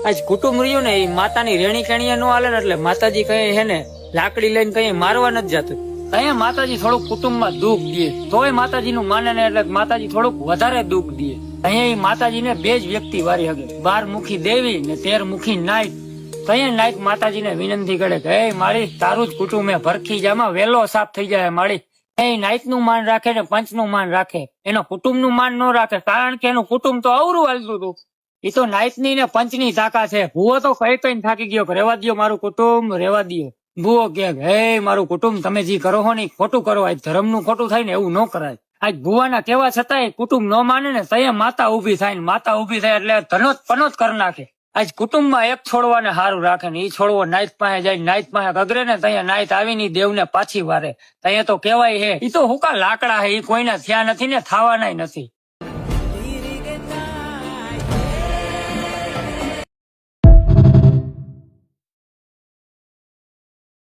આજ કુટુંબ રહ્યું ને એ માતાની રેણી કેણીએ નો હાલે ને એટલે માતાજી કઈ હે ને લાકડી લઈને કઈ મારવા નથી જતું. અહીંયા માતાજી થોડુંક કુટુંબમાં દુઃખ દે તોય માતાજી નું માને ને એટલે માતાજી થોડુંક વધારે દુઃખ દે. અહીંયા માતાજીને બે જ વ્યક્તિ વારી હગે, 12 મુખી દેવી ને 13 મુખી નાઈટ. અહીંયા નાઈટ માતાજીને વિનંતી કરે કે એ માળી તારું જ કુટુંબ હે, ભરખી જામાં વેલો સાફ થઈ જાય માળી. એ નાઈટ નું માન રાખે ને પંચ નું માન રાખે, એનો કુટુંબ નું માન ન રાખે, કારણ કે એનું કુટુંબ તો અવરું હાલતું હતું. એ તો નાઈટ ની ને પંચ ની તાકાત છે. ભૂવો તો કઈ કઈ થાકી ગયો, રેવા દો મારું કુટુંબ, રેવા દો. ભૂવો કે હે મારું કુટુંબ તમે જે કરો હો ને ખોટું કરો, આજ ધર્મ નું ખોટું થાય ને એવું ન કરાય. આજ ભૂવાના કેવા છતાંય કુટુંબ ન માને ને ત્યાં માતા ઉભી થાય ને માતા ઉભી થાય એટલે ધનોત પનોત કરી નાખે. આજ કુટુંબમાં એક છોડવાને હારું રાખે ને એ છોડવો નાઈટ પાસે જાય, નાઈટ પાસે ગગરે ને ત્યાં નાઈટ આવીને દેવને પાછી વારે. ત્યાં તો કેવાય હે એ તો હુકા લાકડા હે, એ કોઈના થયા નથી ને થવાના નથી.